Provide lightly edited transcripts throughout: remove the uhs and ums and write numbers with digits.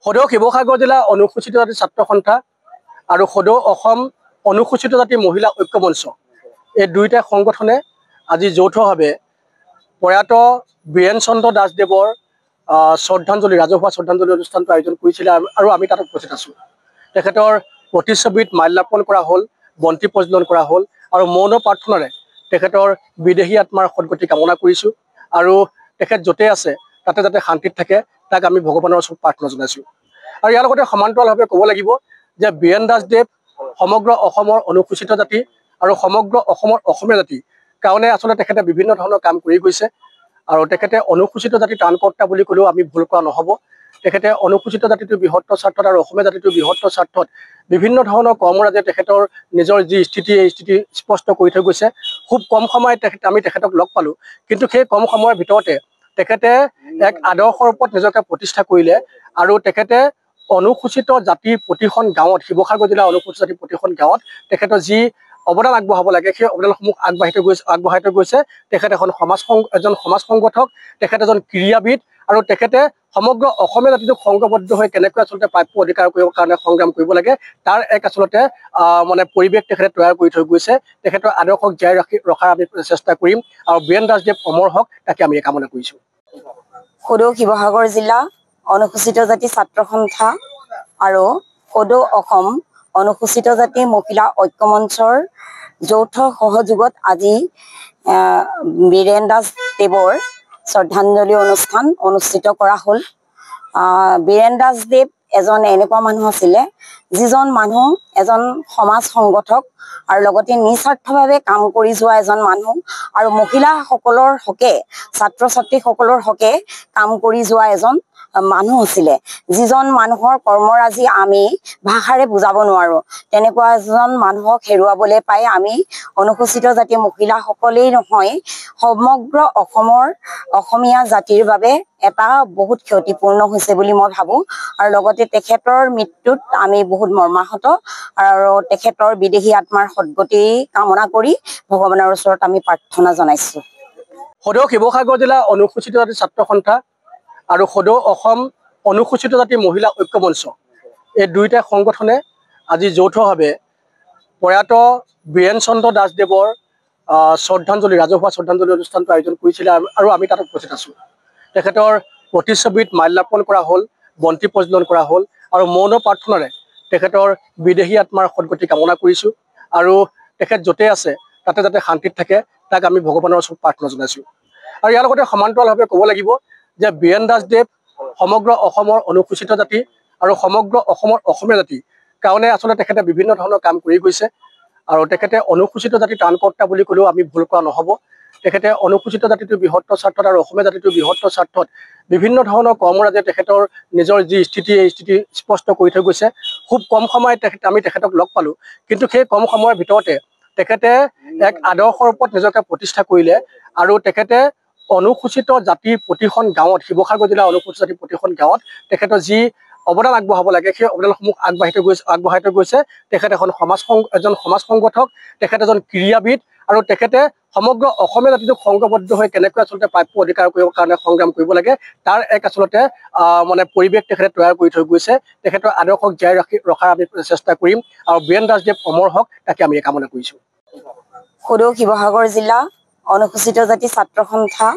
সদৌ শিৱসাগৰ জিলা অনুসূচিত জাতি ছাত্ৰ সন্থা আৰু সদৌ অসম অনুসূচিত জাতি মহিলা ঐক্য মঞ্চ এই দুইটা সংগঠনে আজি যৌথভাৱে প্ৰয়াত বীৰেন চন্দ্ৰ দাসদেৱৰ শ্ৰদ্ধাঞ্জলি ৰাজহুৱা শ্ৰদ্ধাঞ্জলি অনুষ্ঠানটো আয়োজন কৰিছিলে আৰু আমি তাত উপস্থিত আছোঁ। তেখেতৰ প্ৰতিচ্ছবিত মাল্যাৰ্পণ কৰা হ'ল, বন্তি প্ৰজ্বলন কৰা হ'ল আৰু মৌন প্ৰাৰ্থনাৰে তেখেতৰ বিদেহী আত্মাৰ সদ্গতি কামনা কৰিছোঁ আৰু তেখেত য'তে আছে তাতে যাতে শান্তিত থাকে তাক আমি ভগৱানৰ ওচৰত প্ৰাৰ্থনা জনাইছোঁ। আৰু ইয়াৰ লগতে সমান্তৰালভাৱে ক'ব লাগিব যে বীৰেন দাসদেৱ সমগ্ৰ অসমৰ অনুসূচিত জাতি আৰু সমগ্ৰ অসমৰ অসমীয়া জাতি কাৰণে আচলতে তেখেতে বিভিন্ন ধৰণৰ কাম কৰি গৈছে আৰু তেখেতে অনুসূচিত জাতি ত্ৰাণকৰ্তা বুলি ক'লেও আমি ভুল কৰা নহ'ব। তেখেতে অনুসূচিত জাতিটোৰ বৃহত্তৰ স্বাৰ্থত আৰু অসমীয়া জাতিটোৰ বৃহত্তৰ স্বাৰ্থত বিভিন্ন ধৰণৰ কৰ্মৰাজিয়ে তেখেতৰ নিজৰ যি স্থিতি এই স্থিতি স্পষ্ট কৰি থৈ গৈছে। খুব কম সময়ত আমি তেখেতক লগ পালোঁ, কিন্তু সেই কম সময়ৰ ভিতৰতে তেখেতে এক আদৰ্শৰ ওপৰত নিজকে প্ৰতিষ্ঠা কৰিলে আৰু তেখেতে অনুসূচিত জাতিৰ প্ৰতিখন গাঁৱত শিৱসাগৰ জিলাৰ অনুসূচিত জাতিৰ প্ৰতিখন গাঁৱত তেখেতৰ যি অৱদান আগবঢ়াব লাগে সেই অৱদানসমূহ আগবঢ়াই থৈ গৈছে। তেখেত এজন সমাজ সংগঠক, তেখেত এজন ক্ৰীড়াবিদ আৰু তেখেতে সমগ্ৰ অসমীয়া জাতিটোক সংঘবদ্ধ হৈ কেনেকৈ আচলতে প্ৰাপ্য অধিকাৰ কৰিবৰ কাৰণে সংগ্ৰাম কৰিব লাগে তাৰ এক আচলতে পৰিৱেশ তেখেতে তৈয়াৰ কৰি থৈ গৈছে। তেখেতৰ আদৰ্শক জীয়াই ৰখাৰ আমি চেষ্টা কৰিম আৰু বীৰেন দাসদেৱ অমৰ হওক তাকে আমি কামনা কৰিছোঁ। সদৌ শিৱসাগৰ জিলা অনুসূচিত জাতি ছাত্ৰ সন্থা আৰু সদৌ অসম অনুসূচিত জাতি মহিলা ঐক্য মঞ্চৰ যৌথ সহযোগত আজি বীৰেন দাসদেৱৰ শ্ৰদ্ধাঞ্জলি অনুষ্ঠান অনুষ্ঠিত কৰা হ'ল। বীৰেন দাসদেৱ এজন এনেকুৱা মানুহ আছিলে যিজন মানুহ এজন সমাজ সংগঠক আৰু লগতে নিস্বাৰ্থভাৱে কাম কৰি যোৱা এজন মানুহ আৰু মহিলাসকলৰ হকে ছাত্ৰ ছাত্ৰীসকলৰ হকে কাম কৰি যোৱা এজন মানুহ আছিলে, যিজন মানুহৰ কৰ্মৰাজি আমি ভাষাৰে বুজাব নোৱাৰো। তেনেকুৱা এজন মানুহক হেৰুৱাবলৈ পাই আমি অনুসূচিত জাতি মহিলাসকলেই নহয় সমগ্ৰ অসমীয়া জাতিৰ বাবে এটা বহুত ক্ষতিপূৰ্ণ হৈছে বুলি মই ভাবোঁ আৰু লগতে তেখেতৰ মৃত্যুত আমি বহুত মৰ্মাহত আৰু তেখেতৰ বিদেহী আত্মাৰ সদ্গতি কামনা কৰি ভগৱানৰ ওচৰত আমি প্ৰাৰ্থনা জনাইছোঁ। সদৌ শিৱসাগৰ জিলা অনুসূচিত জাতি ছাত্ৰ সন্থা আৰু সদৌ অসম অনুসূচিত জাতি মহিলা ঐক্য মঞ্চ এই দুইটা সংগঠনে আজি যৌথভাৱে প্ৰয়াত বীৰেন চন্দ্ৰ দাসদেৱৰ শ্ৰদ্ধাঞ্জলি ৰাজহুৱা শ্ৰদ্ধাঞ্জলি অনুষ্ঠানটো আয়োজন কৰিছিলে আৰু আমি তাত উপস্থিত আছোঁ। তেখেতৰ প্ৰতিচ্ছবিত মাল্যাৰ্পণ কৰা হ'ল, বন্তি প্ৰজ্বলন কৰা হ'ল আৰু মৌন প্ৰাৰ্থনাৰে তেখেতৰ বিদেহী আত্মাৰ সদ্গতি কামনা কৰিছোঁ আৰু তেখেত য'তে আছে তাতে যাতে শান্তিত থাকে তাক আমি ভগৱানৰ ওচৰত প্ৰাৰ্থনা জনাইছোঁ। আৰু ইয়াৰ লগতে সমান্তৰালভাৱে ক'ব লাগিব যে বীৰেন দাসদেৱ সমগ্ৰ অসমৰ অনুসূচিত জাতি আৰু সমগ্ৰ অসমৰ অসমীয়া জাতি কাৰণে আচলতে তেখেতে বিভিন্ন ধৰণৰ কাম কৰি গৈছে আৰু তেখেতে অনুসূচিত জাতি ত্ৰাণকৰ্তা বুলি ক'লেও আমি ভুল কৰা নহ'ব। তেখেতে অনুসূচিত জাতিটোৰ বৃহত্তৰ স্বাৰ্থত আৰু অসমীয়া জাতিটোৰ বৃহত্তৰ স্বাৰ্থত বিভিন্ন ধৰণৰ কৰ্মৰাজিয়ে তেখেতৰ নিজৰ যি স্থিতি এই স্থিতি স্পষ্ট কৰি থৈ গৈছে। খুব কম সময়ত আমি তেখেতক লগ পালোঁ, কিন্তু সেই কম সময়ৰ ভিতৰতে তেখেতে এক আদৰ্শৰ ওপৰত নিজকে প্ৰতিষ্ঠা কৰিলে আৰু তেখেতে অনুসূচিত জাতিৰ প্ৰতিখন গাঁৱত শিৱসাগৰ জিলাৰ অনুসূচিত জাতিৰ প্ৰতিখন গাঁৱত তেখেতৰ যি অৱদান আগবঢ়াব লাগে সেই অৱদানসমূহ আগবঢ়াই থৈ গৈছে। তেখেত এজন সমাজ সংগঠক, তেখেত এজন ক্ৰীড়াবিদ আৰু তেখেতে সমগ্ৰ অসমীয়া জাতিটোক সংঘবদ্ধ হৈ কেনেকৈ আচলতে প্ৰাপ্য অধিকাৰ কৰিবৰ কাৰণে সংগ্ৰাম কৰিব লাগে তাৰ এক আচলতে পৰিৱেশ তেখেতে তৈয়াৰ কৰি থৈ গৈছে। তেখেতৰ আদৰ্শক জীয়াই ৰখাৰ আমি চেষ্টা কৰিম আৰু বীৰেন দাসদেৱ অমৰ হওক তাকে আমি কামনা কৰিছোঁ। সদৌ শিৱসাগৰ জিলা অনুসূচিত জাতি ছাত্ৰ সন্থা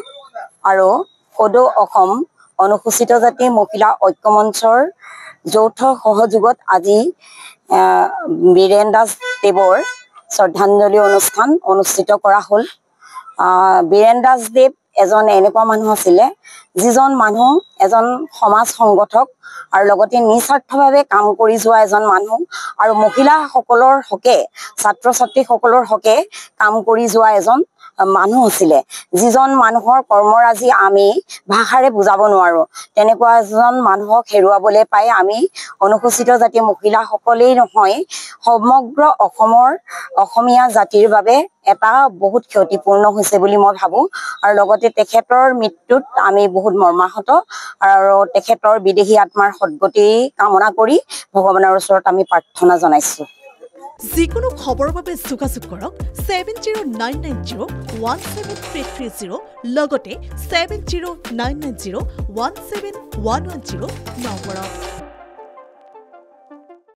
আৰু সদৌ অসম অনুসূচিত জাতি মহিলা ঐক্য মঞ্চৰ যৌথ সহযোগত আজি বীৰেন দাসদেৱৰ শ্ৰদ্ধাঞ্জলি অনুষ্ঠান অনুষ্ঠিত কৰা হ'ল। বীৰেন দাসদেৱ এজন এনেকুৱা মানুহ আছিলে যিজন মানুহ এজন সমাজ সংগঠক আৰু লগতে নিস্বাৰ্থভাৱে কাম কৰি যোৱা এজন মানুহ আৰু মহিলাসকলৰ হকে ছাত্ৰ ছাত্ৰীসকলৰ হকে কাম কৰি যোৱা এজন মানুহ আছিলে, যিজন মানুহৰ কৰ্মৰাজি আমি ভাষাৰে বুজাব নোৱাৰো। তেনেকুৱা এজন মানুহক হেৰুৱাবলৈ পাই আমি অনুসূচিত জাতি মহিলাসকলেই নহয় সমগ্ৰ অসমীয়া জাতিৰ বাবে এটা বহুত ক্ষতিপূৰ্ণ হৈছে বুলি মই ভাবোঁ আৰু লগতে তেখেতৰ মৃত্যুত আমি বহুত মৰ্মাহত আৰু তেখেতৰ বিদেহী আত্মাৰ সদ্গতি কামনা কৰি ভগৱানৰ ওচৰত আমি প্ৰাৰ্থনা জনাইছোঁ। যিকোনো খবৰৰ বাবে যোগাযোগ কৰক 7099017330 লগতে 7099017110 নম্বৰত।